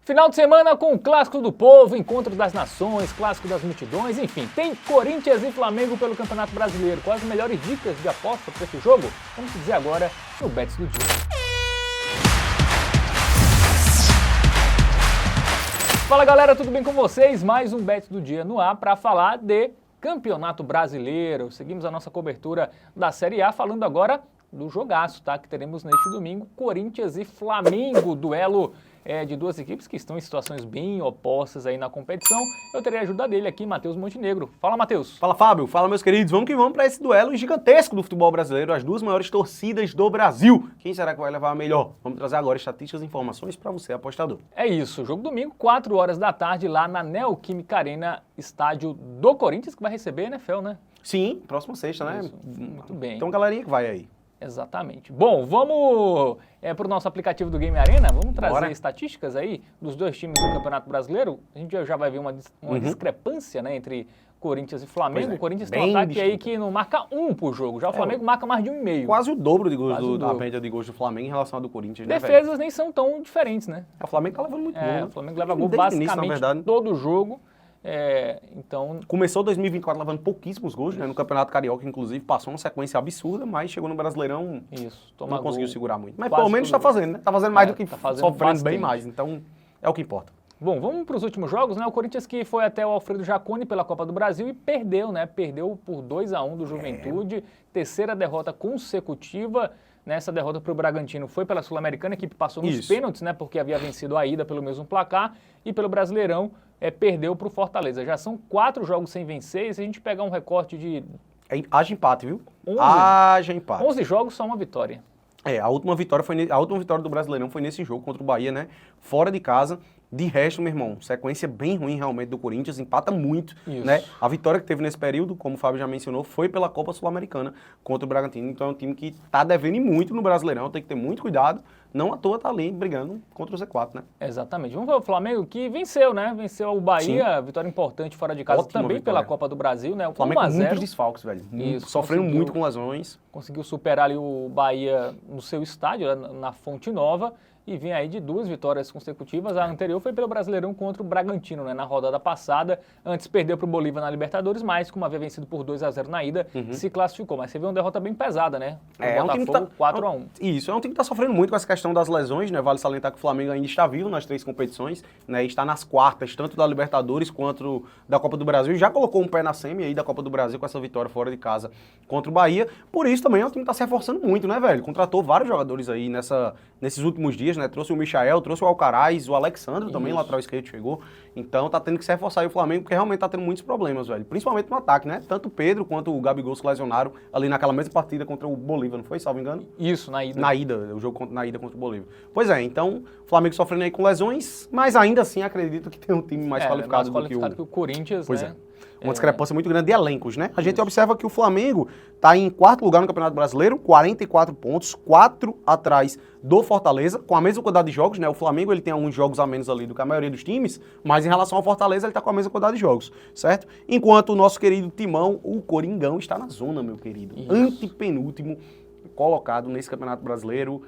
Final de semana com o Clássico do Povo, Encontro das Nações, Clássico das Multidões, enfim, tem Corinthians e Flamengo pelo Campeonato Brasileiro. Quais as melhores dicas de aposta para esse jogo? Vamos dizer agora no Bets do Dia. Fala galera, tudo bem com vocês? Mais um Bets do Dia no ar para falar de Campeonato Brasileiro. Seguimos a nossa cobertura da Série A, falando agora do jogaço, tá? Que teremos neste domingo, Corinthians e Flamengo, duelo de duas equipes que estão em situações bem opostas aí na competição. Eu terei a ajuda dele aqui, Matheus Montenegro. Fala, Matheus. Fala, Fábio. Fala, meus queridos. Vamos que vamos para esse duelo gigantesco do futebol brasileiro, as duas maiores torcidas do Brasil. Quem será que vai levar a melhor? Vamos trazer agora estatísticas e informações para você, apostador. É isso. Jogo domingo, 4 horas da tarde, lá na Neoquímica Arena, estádio do Corinthians, que vai receber a NFL, né? Sim, próxima sexta, né? Isso. Muito bem. Então, galerinha que vai aí. Exatamente. Bom, vamos para o nosso aplicativo do Game Arena, vamos trazer Bora. estatísticas aí dos dois times do Campeonato Brasileiro. A gente já vai ver uma discrepância, né, entre Corinthians e Flamengo. Pois é, O Corinthians tem um bem ataque aí distinta. que não marca um por jogo, já o Flamengo marca mais de 1,5. Quase o dobro de gols Quase o da dobro. média de gols do Flamengo em relação ao do Corinthians, né, velho? Defesas nem são tão diferentes, né? O Flamengo tá levando muito gol, né? O Flamengo leva gol Desde o início, basicamente na verdade. todo jogo. Então, Começou 2024 levando pouquíssimos gols, né? No Campeonato Carioca, inclusive, passou uma sequência absurda, mas chegou no Brasileirão, isso, toma não gol. conseguiu segurar muito. Mas Quase pelo menos todo tá gol. fazendo, né? Tá fazendo mais do que tá fazendo sofrendo bem bastante. mais. Então, é o que importa. Bom, vamos para os últimos jogos, né? O Corinthians que foi até o Alfredo Jaconi pela Copa do Brasil e perdeu, né? Perdeu por 2-1 do Juventude, terceira derrota consecutiva. Nessa derrota para o Bragantino foi pela Sul-Americana, a equipe passou nos Isso. pênaltis, né? Porque havia vencido a ida pelo mesmo placar. E pelo Brasileirão, perdeu para o Fortaleza. Já são 4 jogos sem vencer. E se a gente pegar um recorte de Haja empate, viu? 11. Haja empate. 11 jogos, só uma vitória. A última vitória do Brasileirão foi nesse jogo contra o Bahia, né? Fora de casa. De resto, meu irmão, sequência bem ruim realmente do Corinthians, empata muito, Isso. né? A vitória que teve nesse período, como o Fábio já mencionou, foi pela Copa Sul-Americana contra o Bragantino. Então é um time que tá devendo muito no Brasileirão, tem que ter muito cuidado. Não à toa tá ali brigando contra o Z4, né? Exatamente. Vamos ver o Flamengo que venceu, né? Venceu o Bahia, vitória importante fora de casa, Ótima também vitória. pela Copa do Brasil, né? O Flamengo com 1-0. muitos desfalques, velho. Isso, Sofrendo conseguiu. muito com lesões. Conseguiu superar ali o Bahia no seu estádio, na Fonte Nova, e vem aí de 2 vitórias consecutivas. A anterior foi pelo Brasileirão contra o Bragantino, né, na rodada passada. Antes perdeu para o Bolívar na Libertadores, mas como havia vencido por 2-0 na ida, se classificou. Mas você viu uma derrota bem pesada, né? O Botafogo, 4-1. Isso, é um time que está sofrendo muito com essa questão das lesões, né? Vale salientar que o Flamengo ainda está vivo nas 3 competições, né? Está nas quartas, tanto da Libertadores quanto da Copa do Brasil. Já colocou um pé na semi aí da Copa do Brasil com essa vitória fora de casa contra o Bahia. Por isso também é um time que está se reforçando muito, né, velho? Contratou vários jogadores aí nesses últimos dias, né? Trouxe o Michael, trouxe o Alcaraz, o Alexandre também, lateral esquerdo, chegou. Então tá tendo que se reforçar aí o Flamengo, porque realmente tá tendo muitos problemas, velho. Principalmente no ataque, né? Tanto o Pedro quanto o Gabigol se lesionaram ali naquela mesma partida contra o Bolívar, não foi, salvo engano? Isso, na ida. Na ida, o jogo na ida contra o Bolívar. Pois é, então o Flamengo sofrendo aí com lesões, mas ainda assim acredito que tem um time mais qualificado mais do que o Corinthians, Pois né? Uma discrepância muito grande de elencos, né? A gente observa que o Flamengo está em 4º lugar no Campeonato Brasileiro, 44 pontos, 4 atrás do Fortaleza, com a mesma quantidade de jogos, né? O Flamengo ele tem alguns jogos a menos ali do que a maioria dos times, mas em relação ao Fortaleza ele está com a mesma quantidade de jogos, certo? Enquanto o nosso querido Timão, o Coringão, está na zona, meu querido. Isso. Antepenúltimo colocado nesse Campeonato Brasileiro.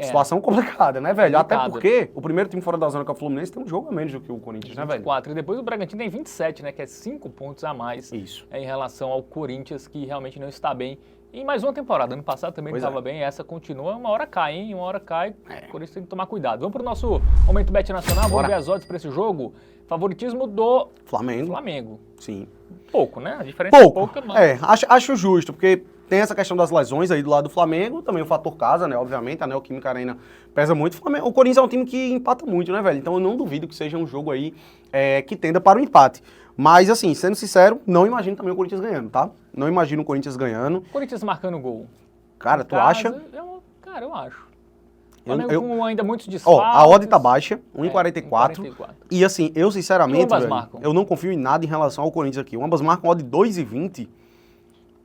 Situação complicada, né, velho? Até Complicado. porque o primeiro time fora da zona, que é o Fluminense, tem um jogo a menos do que o Corinthians, né, velho? 24. E depois o Bragantino tem 27, né? Que é 5 pontos a mais. Isso. Em relação ao Corinthians, que realmente não está bem. E mais uma temporada. Ano passado também não Pois estava é. bem. Essa continua. Uma hora cai, hein? Uma hora cai. O Corinthians tem que tomar cuidado. Vamos para o nosso Momento Bet Nacional. Vamos Bora. ver as odds para esse jogo. Favoritismo do Flamengo. Flamengo. Sim. Pouco, né? A diferença é Pouco. pouca, mas... Acho justo, porque tem essa questão das lesões aí do lado do Flamengo, também o fator casa, né? Obviamente, a Neoquímica Arena pesa muito. O Corinthians é um time que empata muito, né, velho? Então eu não duvido que seja um jogo aí que tenda para o empate. Mas, assim, sendo sincero, não imagino também o Corinthians ganhando, tá? Não imagino o Corinthians ganhando. Corinthians marcando gol. Cara, tu acha? Cara, eu acho. Eu- Flamengo eu- com ainda muitos Ó, desfalques. a odd tá baixa, 1,44. 1,44. E assim, eu sinceramente, Ambas velho, marcam. eu não confio em nada em relação ao Corinthians aqui. Ambas marcam odd 2,20.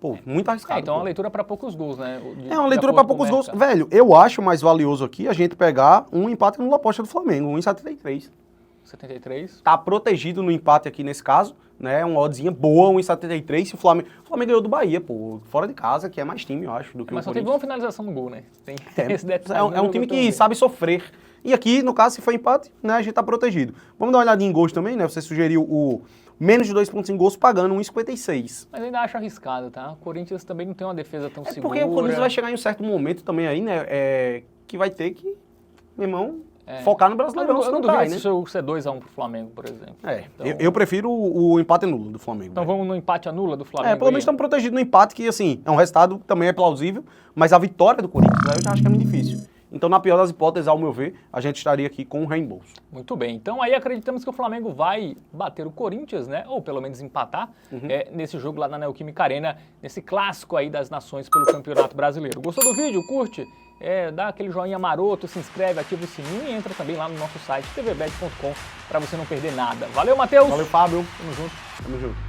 Pô, muito arriscado. Então é pô. uma leitura para poucos gols, né? É uma leitura para poucos gols. Velho, eu acho mais valioso aqui a gente pegar um empate nula aposta do Flamengo, 1,73. 1,73. Tá protegido no empate aqui nesse caso, né? Uma oddzinha boa, 1,73. Se o Flamengo ganhou do Bahia, pô, fora de casa, que é mais time, eu acho, do que Mas o só teve Corinthians. uma finalização no gol, né? Tem esse detalhe. É um time que sabe sofrer. E aqui, no caso, se for empate, né, a gente tá protegido. Vamos dar uma olhadinha em gols também, né? Você sugeriu o menos de 2 pontos em gols pagando 1,56. Mas ainda acho arriscado, tá? O Corinthians também não tem uma defesa tão segura. Porque o Corinthians vai chegar em um certo momento também aí, né? Que vai ter que, meu irmão, focar no Brasileirão. Eu não cai, duvido né? se ser 2-1 pro Flamengo, por exemplo. Então, Eu prefiro o empate nulo do Flamengo. então né? vamos no empate anula do Flamengo. Pelo menos estamos protegidos no empate, que assim, é um resultado que também é plausível, mas a vitória do Corinthians, eu já acho que é muito difícil. Então, na pior das hipóteses, ao meu ver, a gente estaria aqui com o Rainbows. Muito bem. Então aí acreditamos que o Flamengo vai bater o Corinthians, né? Ou pelo menos empatar nesse jogo lá na Neoquímica Arena, nesse clássico aí das nações pelo Campeonato Brasileiro. Gostou do vídeo? Curte? Dá aquele joinha maroto, se inscreve, ativa o sininho e entra também lá no nosso site tvbet.com para você não perder nada. Valeu, Matheus! Valeu, Fábio. Tamo junto. Tamo junto.